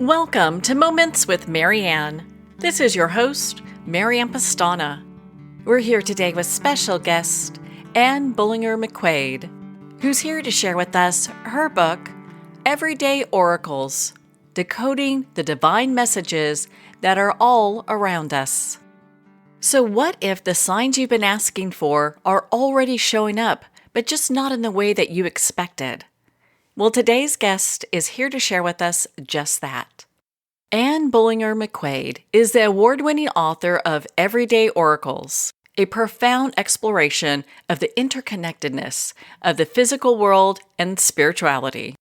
Welcome to Moments with Mary Ann. This is your host, Mary Ann Pastana. We're here today with special guest Ann Bolinger-McQuade, who's here to share with us her book, Everyday Oracles, Decoding the Divine Messages that are all around us. So what if the signs you've been asking for are already showing up, but just not in the way that you expected? Well, today's guest is here to share with us just that. Ann Bolinger-McQuade is the award-winning author of Everyday Oracles, a profound exploration of the interconnectedness of the physical world and spirituality.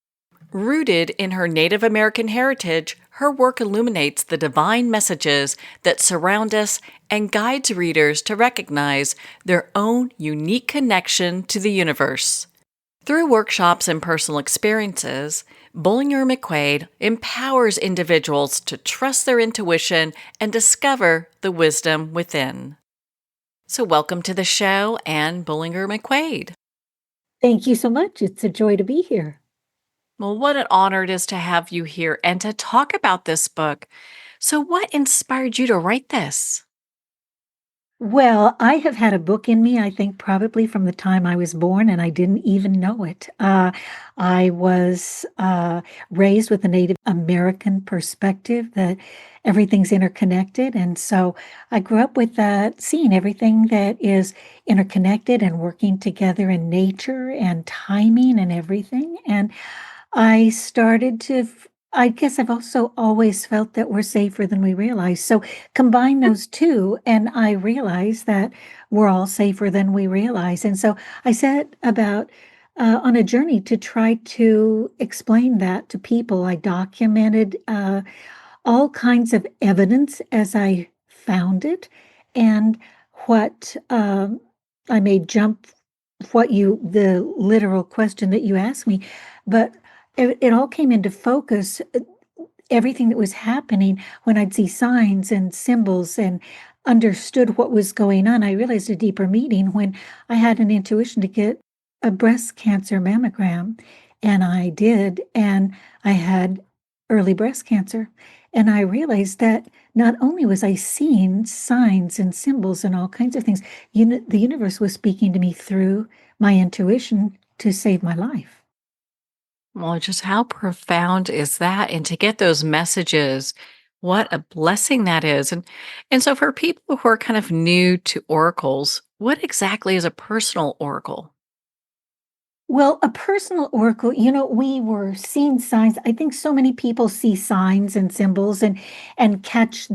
Rooted in her Native American heritage, her work illuminates the divine messages that surround us and guides readers to recognize their own unique connection to the universe. Through workshops and personal experiences, Bolinger-McQuade empowers individuals to trust their intuition and discover the wisdom within. So welcome to the show, Ann Bolinger-McQuade. Thank you so much. It's a joy to be here. Well, what an honor it is to have you here and to talk about this book. So what inspired you to write this? Well, I have had a book in me, I think probably from the time I was born, and I didn't even know it. I was raised with a Native American perspective that everything's interconnected. And so I grew up with that, seeing everything that is interconnected and working together in nature and timing and everything. And I started to, I guess I've also always felt that we're safer than we realize. So combine those two, and I realized that we're all safer than we realize. And so I set about on a journey to try to explain that to people. I documented all kinds of evidence as I found it, and what I may jump the literal question that you asked me, but it all came into focus, everything that was happening when I'd see signs and symbols and understood what was going on. I realized a deeper meaning when I had an intuition to get a breast cancer mammogram, and I did, and I had early breast cancer. And I realized that not only was I seeing signs and symbols and all kinds of things, the universe was speaking to me through my intuition to save my life. Well, just how profound is that? And to get those messages, what a blessing that is. And so for people who are kind of new to oracles, what exactly is a personal oracle? Well, a personal oracle, we were seeing signs. I think so many people see signs and symbols and catch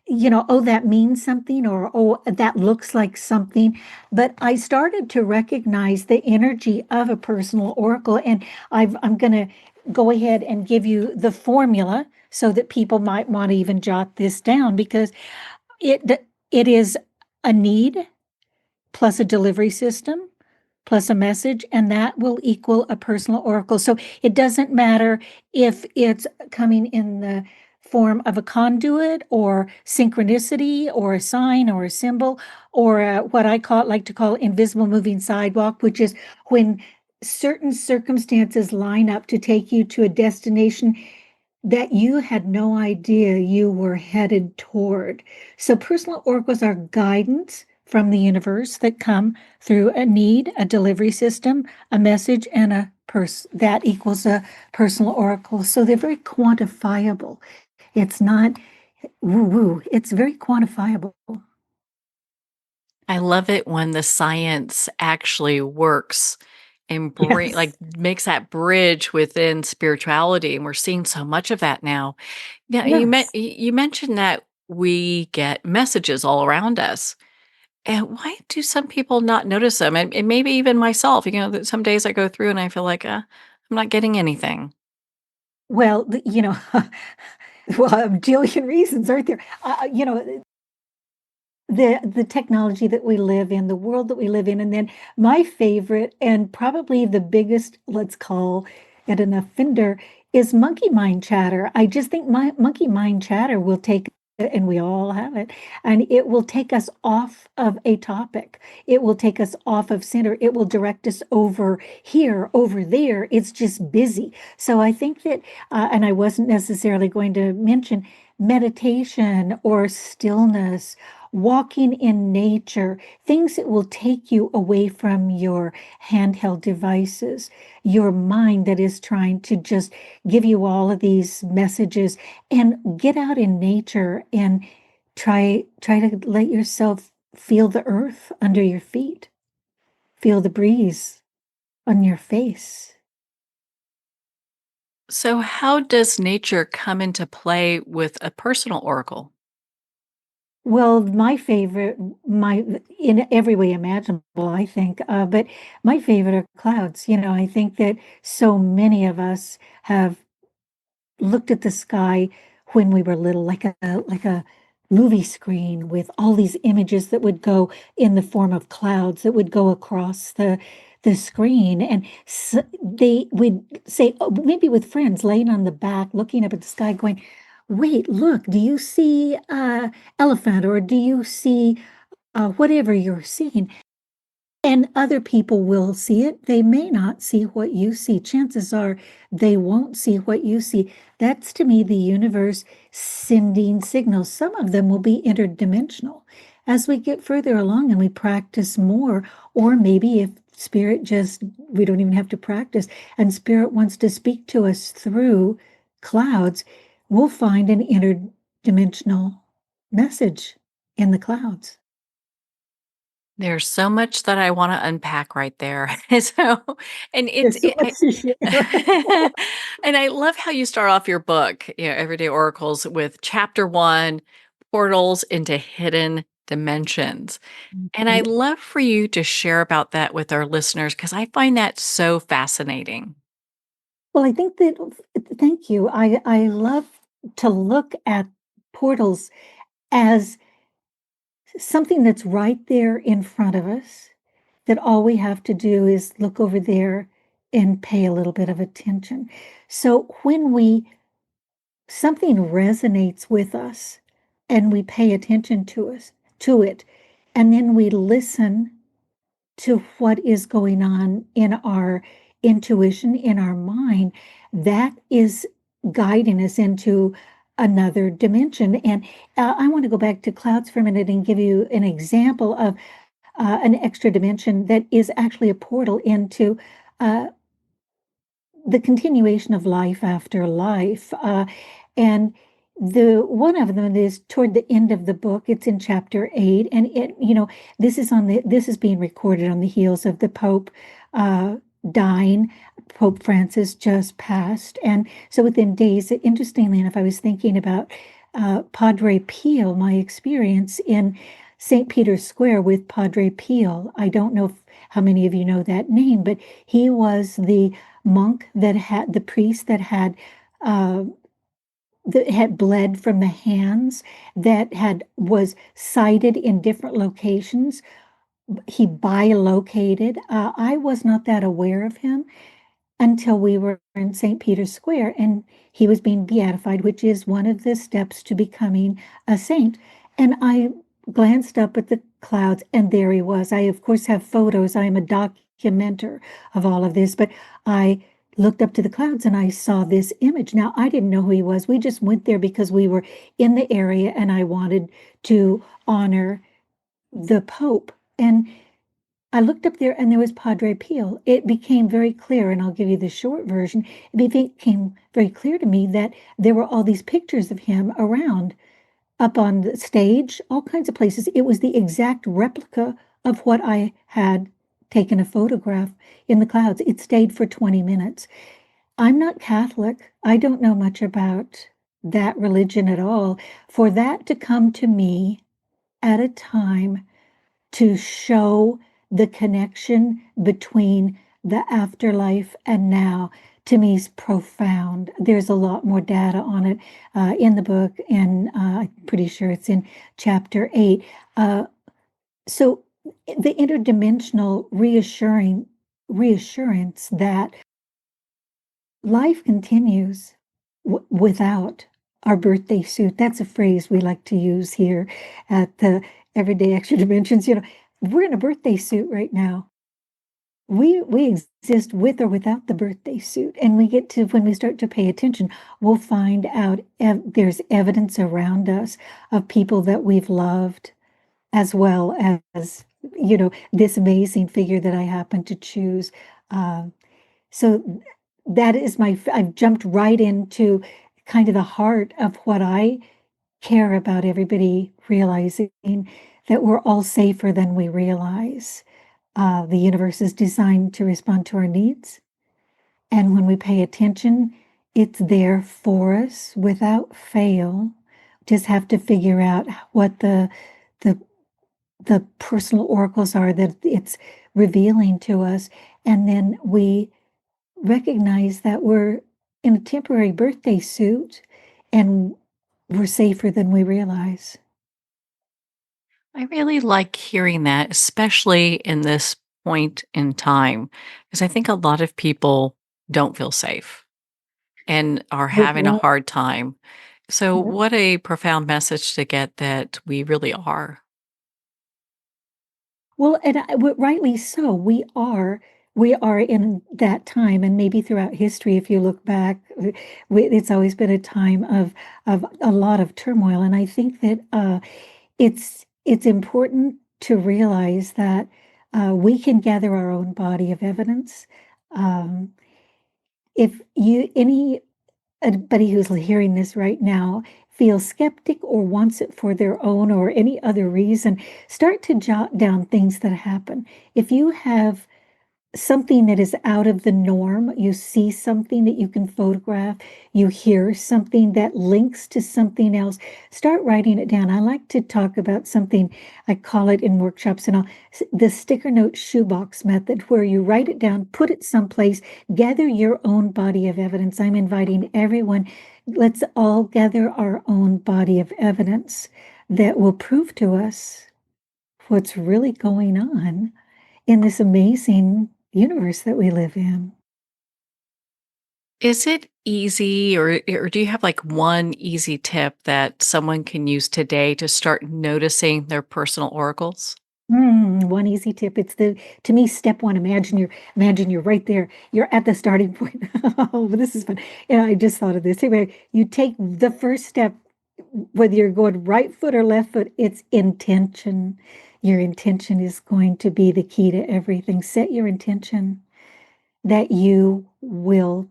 oh, that means something, or oh, that looks like something. But I started to recognize the energy of a personal oracle, and I'm going to go ahead and give you the formula so that people might want to even jot this down, because it is a need plus a delivery system plus a message, and that will equal a personal oracle. So it doesn't matter if it's coming in the form of a conduit or synchronicity or a sign or a symbol or what like to call invisible moving sidewalk, which is when certain circumstances line up to take you to a destination that you had no idea you were headed toward. So personal oracles are guidance from the universe that come through a need, a delivery system, a message, and that equals a personal oracle. So they're very quantifiable. It's not woo-woo, it's very quantifiable. I love it when the science actually works and Yes. makes that bridge within spirituality. And we're seeing so much of that now. Now, Yes. you mentioned that we get messages all around us. And why do some people not notice them? And maybe even myself, that some days I go through and I feel like I'm not getting anything. Well, well, a jillion reasons, aren't there? The technology that we live in, the world that we live in, and then my favorite and probably the biggest, let's call it an offender, is monkey mind chatter. I just think my monkey mind chatter will take and we all have it, and it will take us off of a topic. It will take us off of center. It will direct us over here, over there. It's just busy. So I think that, and I wasn't necessarily going to mention meditation or stillness, walking in nature, things that will take you away from your handheld devices, your mind that is trying to just give you all of these messages, and get out in nature and try to let yourself feel the earth under your feet, feel the breeze on your face. So, how does nature come into play with a personal oracle? Well, my favorite, my in every way imaginable, I think, but my favorite are clouds. I think that so many of us have looked at the sky when we were little, like a movie screen with all these images that would go in the form of clouds that would go across the screen, and they would say, oh, maybe with friends, laying on the back, looking up at the sky, going, "Wait, look, do you see elephant, or do you see whatever you're seeing?" And other people will see it. They may not see what you see. Chances are they won't see what you see. That's to me the universe sending signals. Some of them will be interdimensional. As we get further along and we practice more, or maybe if spirit just, we don't even have to practice, and spirit wants to speak to us through clouds, we'll find an interdimensional message in the clouds. There's so much that I wanna unpack right there. So and it's There's so much to share. and I love how you start off your book, Everyday Oracles, with chapter 1, Portals into Hidden Dimensions. And I'd love for you to share about that with our listeners because I find that so fascinating. Well, I think that, thank you. I love to look at portals as something that's right there in front of us, that all we have to do is look over there and pay a little bit of attention. So when we something resonates with us and we pay attention to it, and then we listen to what is going on in our intuition, in our mind, that is guiding us into another dimension. And I want to go back to clouds for a minute and give you an example of an extra dimension that is actually a portal into uh, the continuation of life after life. And the one of them is toward the end of the book. It's in chapter 8, and this is being recorded on the heels of the Pope dying. Pope Francis just passed, and so within days. Interestingly enough, I was thinking about Padre Pio, my experience in St. Peter's Square with Padre Pio. I don't know how many of you know that name, but he was the monk that had the priest uh, that had bled from the hands, that had was sighted in different locations. He bilocated. I was not that aware of him until we were in St. Peter's Square and he was being beatified, which is one of the steps to becoming a saint. And I glanced up at the clouds and there he was. I, of course, have photos. I am a documenter of all of this, but I looked up to the clouds and I saw this image. Now, I didn't know who he was. We just went there because we were in the area and I wanted to honor the Pope. And I looked up there and there was Padre Pio. It became very clear, and I'll give you the short version. It became very clear to me that there were all these pictures of him around, up on the stage, all kinds of places. It was the exact replica of what I had taken a photograph in the clouds. It stayed for 20 minutes. I'm not Catholic. I don't know much about that religion at all. For that to come to me at a time to show the connection between the afterlife and now, to me, is profound. There's a lot more data on it in the book, and I'm pretty sure it's in chapter 8. So the interdimensional reassurance that life continues without our birthday suit. That's a phrase we like to use here at the Everyday Extra Dimensions. We're in a birthday suit right now. We exist with or without the birthday suit, and we get to when we start to pay attention, we'll find out there's evidence around us of people that we've loved, as well as this amazing figure that I happen to choose. Um, so that is I've jumped right into kind of the heart of what I care about, everybody realizing that we're all safer than we realize. The universe is designed to respond to our needs. And when we pay attention, it's there for us without fail. Just have to figure out what the the personal oracles are that it's revealing to us. And then we recognize that we're in a temporary birthday suit and we're safer than we realize. I really like hearing that, especially in this point in time, because I think a lot of people don't feel safe and are We're having a right. hard time. So, Yep. what a profound message to get that we really are. Well, and rightly so. We are in that time, and maybe throughout history, if you look back, it's always been a time of a lot of turmoil. And I think that it's important to realize that we can gather our own body of evidence. Um, if you anybody who's hearing this right now feels skeptic or wants it for their own or any other reason, start to jot down things that happen. If you have something that is out of the norm, you see something that you can photograph, you hear something that links to something else, start writing it down. I like to talk about something, I call it in workshops and all, the sticker note shoebox method, where you write it down, put it someplace, gather your own body of evidence. I'm inviting everyone, let's all gather our own body of evidence that will prove to us what's really going on in this amazing universe that we live in. Is it easy, or do you have like one easy tip that someone can use today to start noticing their personal oracles? One easy tip. It's to me, step one. Imagine you're right there. You're at the starting point. Oh, but this is fun. And I just thought of this. Anyway, you take the first step, whether you're going right foot or left foot, it's intention. Your intention is going to be the key to everything. Set your intention that you will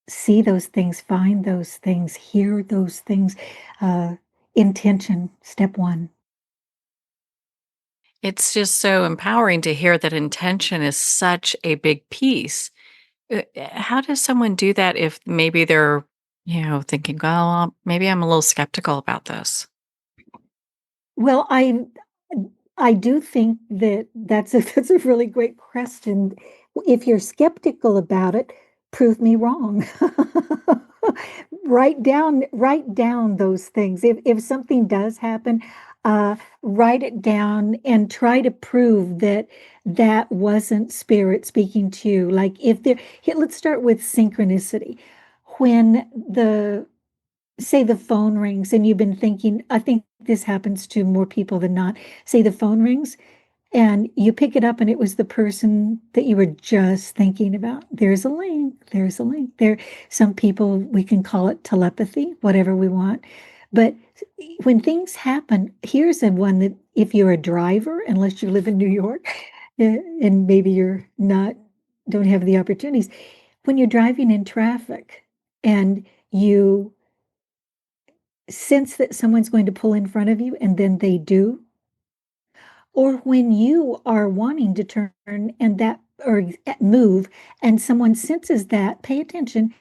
see those things, find those things, hear those things. Uh, Intention, step one. It's just so empowering to hear that intention is such a big piece. How does someone do that if maybe they're, thinking, well, maybe I'm a little skeptical about this? Well, I do think that that's a that's a really great question. If you're skeptical about it, prove me wrong. Write down those things. If something does happen, write it down and try to prove that that wasn't spirit speaking to you. Like if there, here, let's start with synchronicity. When the say the phone rings and you've been thinking, I think this happens to more people than not. Say the phone rings and you pick it up and it was the person that you were just thinking about. There's a link. There's a link. There, some people, we can call it telepathy, whatever we want. But when things happen, here's a one that if you're a driver, unless you live in New York, and maybe you're not, don't have the opportunities, when you're driving in traffic and you sense that someone's going to pull in front of you and then they do, or when you are wanting to turn and that or move and someone senses that, pay attention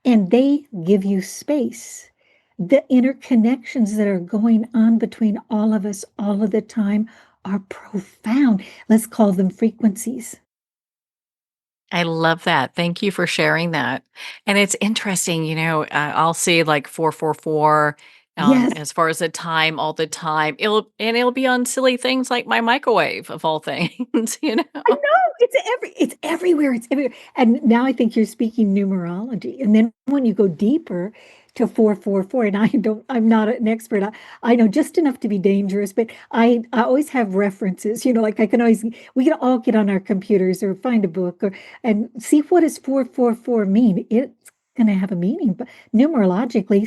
and they give you space. The interconnections that are going on between all of us all of the time are profound. Let's call them frequencies. I love that. Thank you for sharing that. And it's interesting, I'll see like 444 Yes. as far as the time all the time. It'll be on silly things like my microwave of all things, you I know? know, it's everywhere, it's everywhere, and now I think you're speaking numerology, and then when you go deeper to 444, and I'm not an expert, I know just enough to be dangerous, but I always have references, like I can always we can all get on our computers or find a book and see what does 444 mean. It's gonna have a meaning, but numerologically,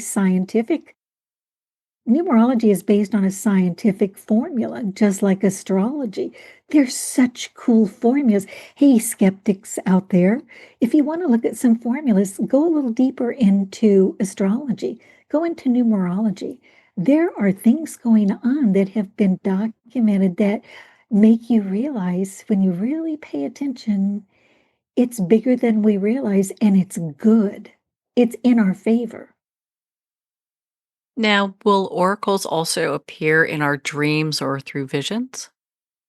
numerology is based on a scientific formula, just like astrology. They're such cool formulas. Hey, skeptics out there, if you want to look at some formulas, go a little deeper into astrology, go into numerology. There are things going on that have been documented that make you realize when you really pay attention, it's bigger than we realize and it's good. It's in our favor. Now, will oracles also appear in our dreams or through visions?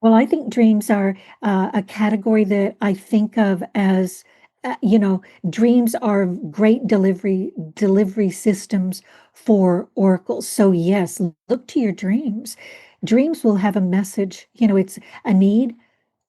Well, I think dreams are a category that I think of as, dreams are great delivery systems for oracles. So yes, look to your dreams. Dreams will have a message. It's a need,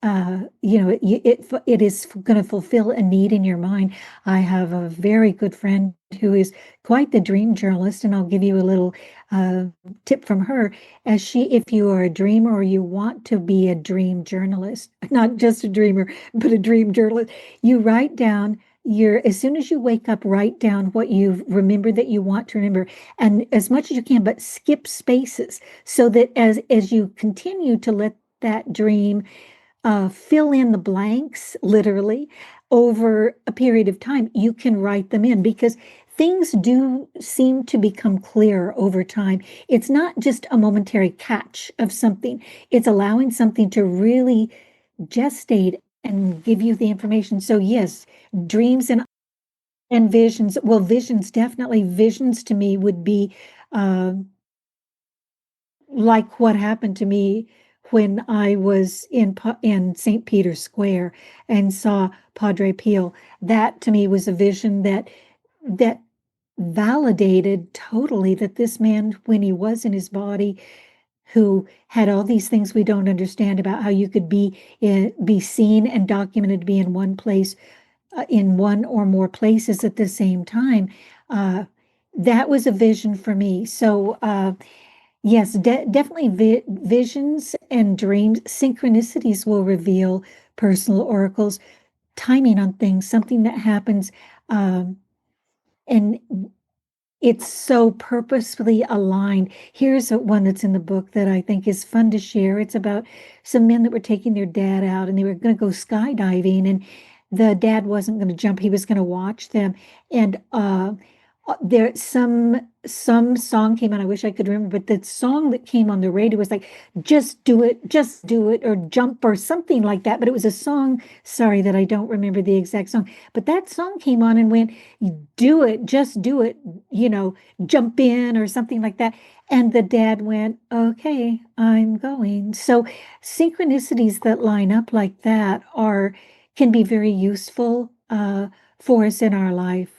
it is going to fulfill a need in your mind. I have a very good friend who is quite the dream journalist, and I'll give you a little uh, tip from her. If you are a dreamer or you want to be a dream journalist, not just a dreamer, but a dream journalist, you write down. As soon as you wake up, write down what you remember that you want to remember, and as much as you can, but skip spaces so that as you continue to let that dream fill in the blanks, literally, over a period of time, you can write them in because things do seem to become clearer over time. It's not just a momentary catch of something, it's allowing something to really gestate and give you the information. So, yes, dreams and visions. Well, visions, definitely. Visions to me would be uh, like what happened to me when I was in St. Peter's Square and saw Padre Pio. That to me was a vision that validated totally that this man, when he was in his body, who had all these things we don't understand about how you could be seen and documented to be in one place, in one or more places at the same time. Uh, that was a vision for me. So. Yes, definitely visions and dreams, synchronicities will reveal personal oracles, timing on things, something that happens, and it's so purposefully aligned. Here's one that's in the book that I think is fun to share. It's about some men that were taking their dad out and they were going to go skydiving, and the dad wasn't going to jump, he was going to watch them. And there some song came on, I wish I could remember, but the song that came on the radio was like, just do it, or jump, or something like that. But it was a song, sorry that I don't remember the exact song, but that song came on and went, do it, just do it, jump in or something like that. And the dad went, okay, I'm going. So synchronicities that line up like that can be very useful for us in our life.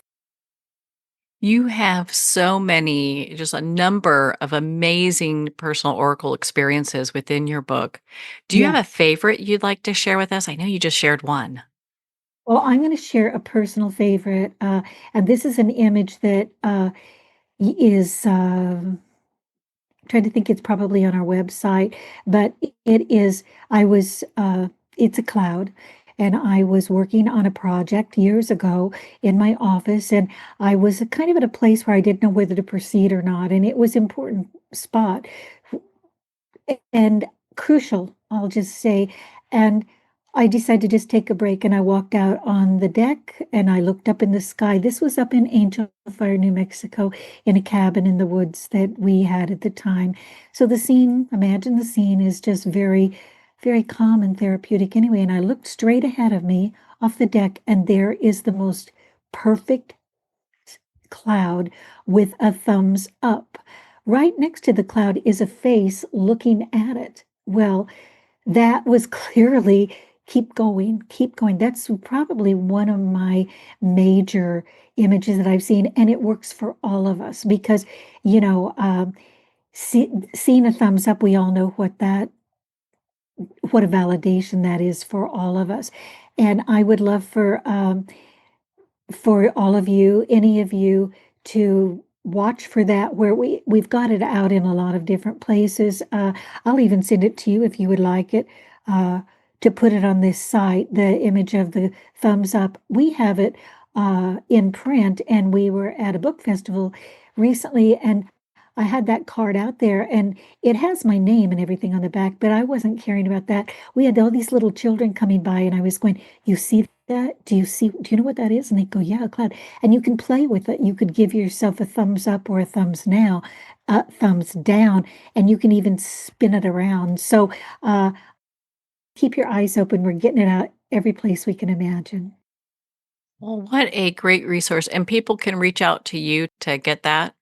You have so many, just a number of amazing personal oracle experiences within your book. Do you have Yeah. a favorite you'd like to share with us? I know you just shared one. Well, I'm going to share a personal favorite, and this is an image that is trying to think, it's probably on our website, but it is. I was. It's a cloud, and I was working on a project years ago in my office, and I was kind of at a place where I didn't know whether to proceed or not, and it was important spot and crucial, I'll just say. And I decided to just take a break and I walked out on the deck and I looked up in the sky. This was up in Angel Fire, New Mexico, in a cabin in the woods that we had at the time. So imagine the scene is just very, very calm and therapeutic anyway. And I looked straight ahead of me off the deck, and there is the most perfect cloud with a thumbs up. Right next to the cloud is a face looking at it. Well, that was clearly keep going, keep going. That's probably one of my major images that I've seen, and it works for all of us because, you know, seeing a thumbs up, we all know what a validation that is for all of us. And I would love for all of you, any of you, to watch for that where we've got it out in a lot of different places. I'll even send it to you if you would like it, to put it on this site, the image of the thumbs up. We have it in print, and we were at a book festival recently, and I had that card out there, and it has my name and everything on the back, but I wasn't caring about that. We had all these little children coming by, and I was going, "You see that? Do you know what that is?" And they go, "Yeah, a cloud." And you can play with it. You could give yourself a thumbs up or a thumbs down, and you can even spin it around. So keep your eyes open. We're getting it out every place we can imagine. Well, what a great resource. And people can reach out to you to get that.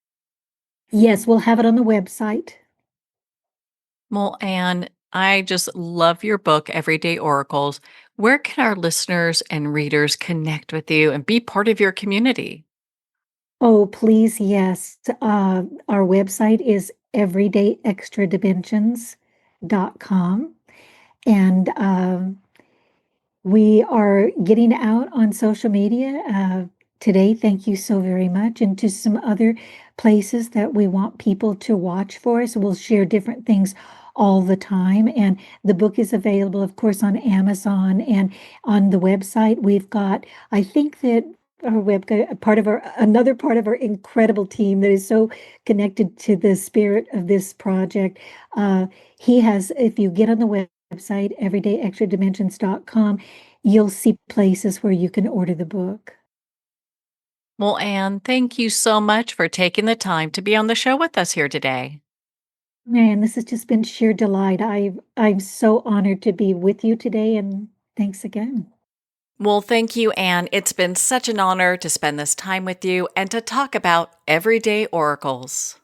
Yes, we'll have it on the website. Well, Anne, I just love your book, Everyday Oracles. Where can our listeners and readers connect with you and be part of your community? Oh, please, yes. Our website is everydayextradimensions.com. And we are getting out on social media today. Thank you so very much. And to some other places that we want people to watch for us. We'll share different things all the time. And the book is available, of course, on Amazon and on the website. We've got, I think that another part of our incredible team that is so connected to the spirit of this project. He has, if you get on the website, everydayextradimensions.com, you'll see places where you can order the book. Well, Anne, thank you so much for taking the time to be on the show with us here today. Man, this has just been sheer delight. I'm so honored to be with you today, and thanks again. Well, thank you, Anne. It's been such an honor to spend this time with you and to talk about everyday oracles.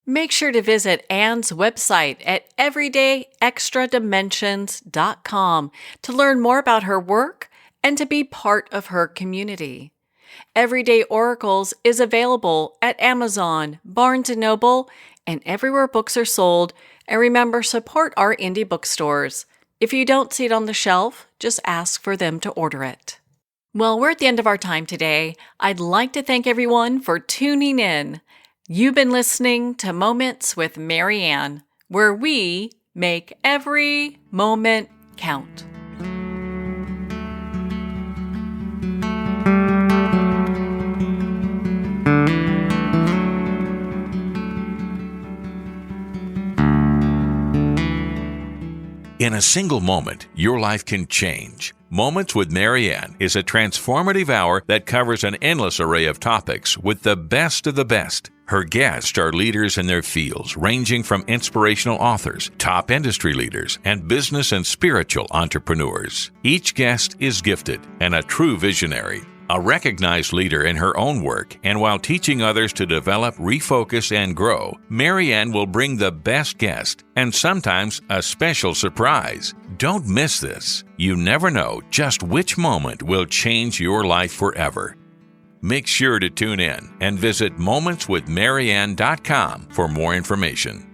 Make sure to visit Anne's website at everydayextradimensions.com to learn more about her work and to be part of her community. Everyday Oracles is available at Amazon, Barnes & Noble, and everywhere books are sold. And remember, support our indie bookstores. If you don't see it on the shelf, just ask for them to order it. Well, we're at the end of our time today. I'd like to thank everyone for tuning in. You've been listening to Moments with Mary Ann, where we make every moment count. In a single moment, your life can change. Moments with Mary Ann is a transformative hour that covers an endless array of topics with the best of the best. Her guests are leaders in their fields, ranging from inspirational authors, top industry leaders, and business and spiritual entrepreneurs. Each guest is gifted and a true visionary, a recognized leader in her own work, and while teaching others to develop, refocus, and grow, Mary Ann will bring the best guest and sometimes a special surprise. Don't miss this. You never know just which moment will change your life forever. Make sure to tune in and visit momentswithmaryann.com for more information.